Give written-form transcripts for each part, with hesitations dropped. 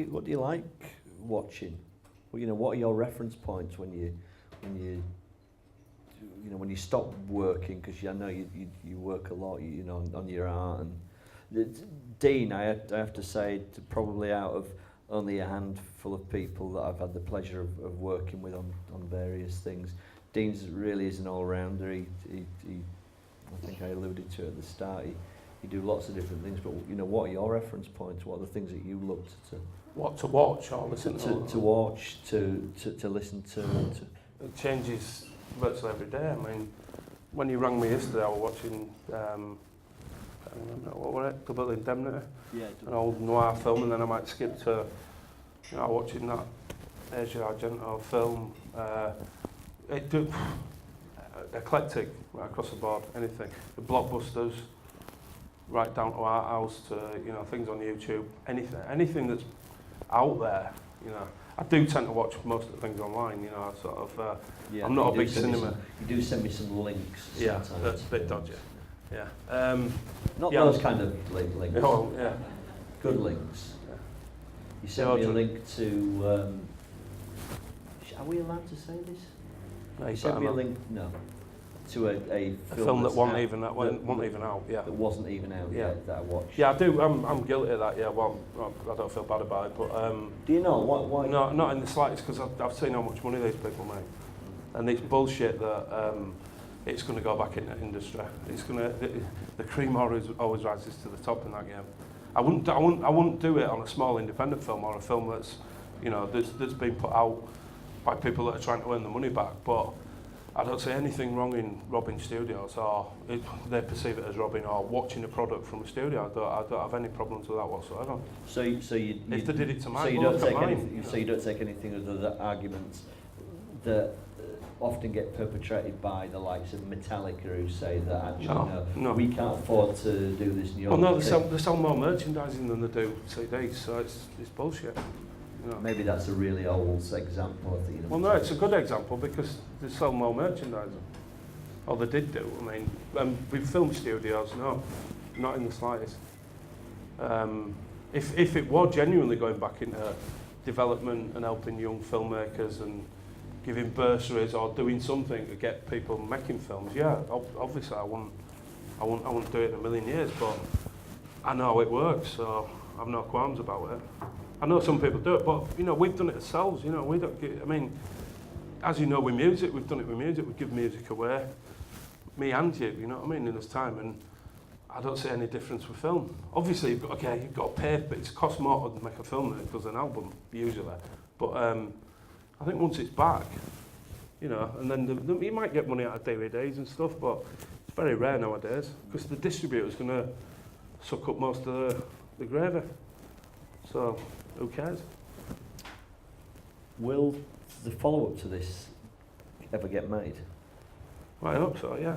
do you like watching? Well, you know, what are your reference points when you when you stop working? Because I know you work a lot, you know, on your art. And Dean, I have to say, probably out of only a handful of people that I've had the pleasure of working with on various things, Dean's really is an all-rounder. He I think I alluded to at the start. You do lots of different things, but you know, what are your reference points? What are the things that you look to? What to watch or listen to? To watch, to listen to. It changes virtually every day. I mean, when you rang me yesterday, I was watching, I can't remember, what was it? Double Indemnity? Yeah. An old noir film, and then I might skip to, you know, watching that Asia Argento film. Eclectic, right across the board, anything. The blockbusters, right down to art house to, you know, things on YouTube, anything that's out there, you know. I do tend to watch most of the things online, you know, sort of, I'm not a big cinema. You do send me some links. Yeah, that's a bit dodgy. Yeah. Not those kind of links. Oh, yeah. Good links. Yeah. You sent me a link to, are we allowed to say this? No, you sent me a link, no. To a film that wasn't even out, yeah. That wasn't even out yet, that I watched. Yeah, I do. I'm guilty of that. Yeah, well, I don't feel bad about it, but do you know why? No, not in the slightest, because I've seen how much money these people make, and it's bullshit that it's going to go back into industry. It's going to the cream always rises to the top in that game. I wouldn't do it on a small independent film or a film that's, you know, that's been put out by people that are trying to earn the money back, but I don't see anything wrong in robbing studios, or they perceive it as robbing, or watching a product from a studio. I don't have any problems with that whatsoever. So you if they did it to mine, so you don't take anything. So you don't take anything of the arguments that often get perpetrated by the likes of Metallica, who say that actually no, we can't afford to do this. Well, no, they sell more merchandising than they do CDs, so it's bullshit. You know. Maybe that's a really old example. I think, you know, well, no, it's a good example because they sell more merchandising. Or they did do. I mean, with film studios, no, not in the slightest. If it were genuinely going back into development and helping young filmmakers and giving bursaries or doing something to get people making films, yeah, obviously I wouldn't do it in a million years, but I know how it works, so I've no qualms about it. I know some people do it, but, you know, we've done it ourselves, you know, we don't get, I mean, as you know with music, we've done it with music, we give music away, me and you know what I mean, in this time, and I don't see any difference with film. Obviously, you've got to pay, but it costs more to make a film than it does an album, usually. But I think once it's back, you know, and then you might get money out of DVDs and stuff, but it's very rare nowadays, because the distributor's going to suck up most of the gravy. So, who cares? Will the follow-up to this ever get made? Well, I hope so, yeah.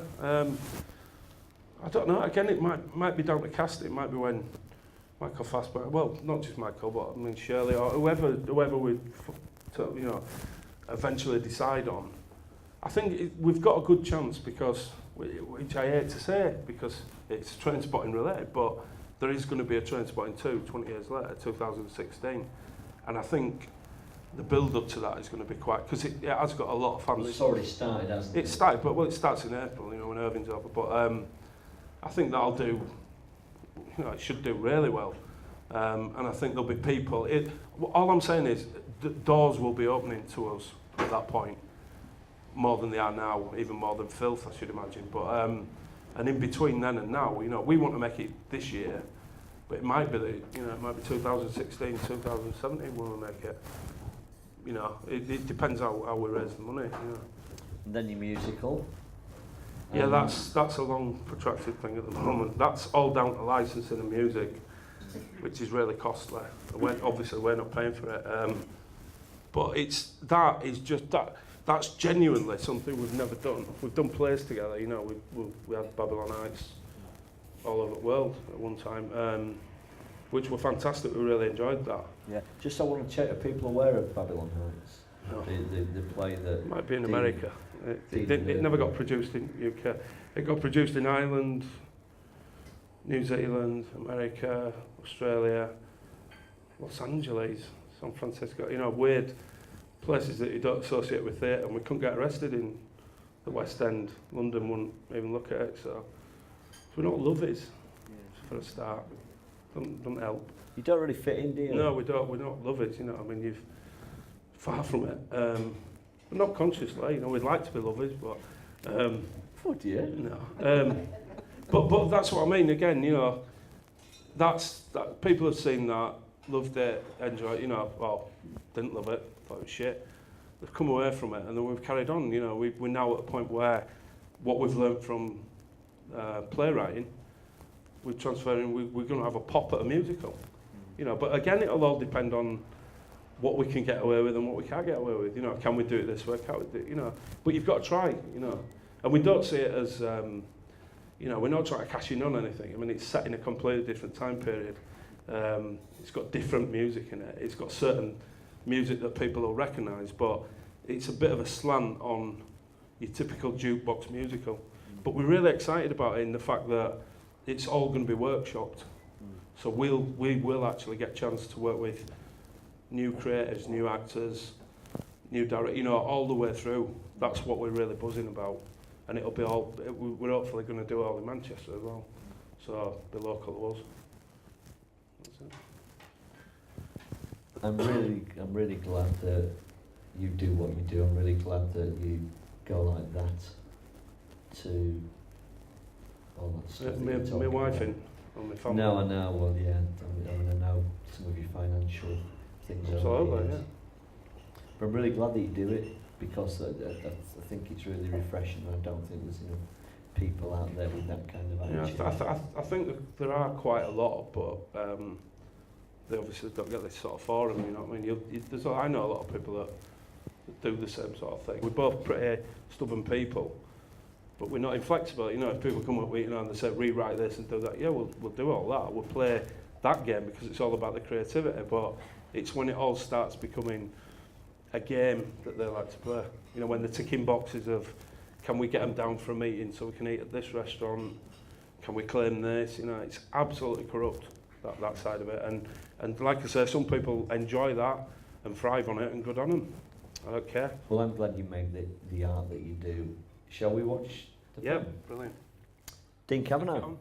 I don't know, again, it might be down to casting. It might be when Michael Fassbender, well, not just Michael, but I mean Shirley, or whoever we, you know, eventually decide on. I think we've got a good chance because, which I hate to say, because it's Trainspotting related, but there is going to be a Trainspotting 2 20 years later, 2016, and I think the build-up to that is going to be quite, because it has got a lot of fans. Well, it's already started, hasn't it? It started, but it starts in April, you know, when Irvine's over. But I think that'll do, you know, it should do really well, and I think there'll be people. All I'm saying is, the doors will be opening to us at that point, more than they are now, even more than Filth, I should imagine. But and in between then and now, you know, we want to make it this year, but it might be that, you know, it might be 2016, 2017 when we make it. You know, it depends how we raise the money. You know. And then your musical. Yeah, that's a long protracted thing at the moment. That's all down to licensing and music, which is really costly. Obviously, we're not paying for it. But that's genuinely something we've never done. We've done plays together, you know, we had Babylon Heights all over the world at one time, which were fantastic. We really enjoyed that. Yeah. Just I want to check, are people aware of Babylon Heights? No. The play that... Might be in America. It never got produced in UK. It got produced in Ireland, New Zealand, America, Australia, Los Angeles, San Francisco, you know, weird places that you don't associate with theatre, and we couldn't get arrested in the West End. London wouldn't even look at it, so we're not lovers for a start. Don't help. You don't really fit in, do you? No, we don't. We're not lovers, you know. I mean, you've far from it. But not consciously, you know. We'd like to be lovers, but Oh dear. no. But that's what I mean. Again, you know, that people have seen that, loved it, enjoyed it. You know, well, didn't love it, thought it was shit. They've come away from it, and then we've carried on. You know, we're now at a point where what we've learnt from playwriting, we're transferring. We're going to have a pop at a musical. You know, but again, it'll all depend on what we can get away with and what we can't get away with. You know, can we do it this way? Can't we do it? You know, but you've got to try. You know, and we don't see it as, you know, we're not trying to cash in on anything. I mean, it's set in a completely different time period. It's got different music in it. It's got certain music that people will recognise, but it's a bit of a slant on your typical jukebox musical. But we're really excited about it in the fact that it's all going to be workshopped. So we will actually get a chance to work with new creators, new actors, new directors, you know, all the way through. That's what we're really buzzing about. And it'll be all, we're hopefully going to do it all in Manchester as well. So be local to us. That's it. I'm really glad that you do what you do. I'm really glad that you go like that to all that stuff. My wife in, or my family. No, I know. Well, yeah. I mean, I know some of your financial things. Absolutely, yeah. But I'm really glad that you do it because I think it's really refreshing. I don't think there's enough people out there with that kind of attitude. Yeah, I think that there are quite a lot, but they obviously don't get this sort of forum, you know what I mean? I know a lot of people that do the same sort of thing. We're both pretty stubborn people, but we're not inflexible. You know, if people come up with, you know, and they say, rewrite this and do that, yeah, we'll do all that. We'll play that game because it's all about the creativity, but it's when it all starts becoming a game that they like to play. You know, when the ticking boxes of, can we get them down for a meeting so we can eat at this restaurant? Can we claim this? You know, it's absolutely corrupt, that side of it. And like I say, some people enjoy that and thrive on it, and good on them. I don't care. Well, I'm glad you make the art that you do. Shall we watch the film? Brilliant. Dean Cavanagh.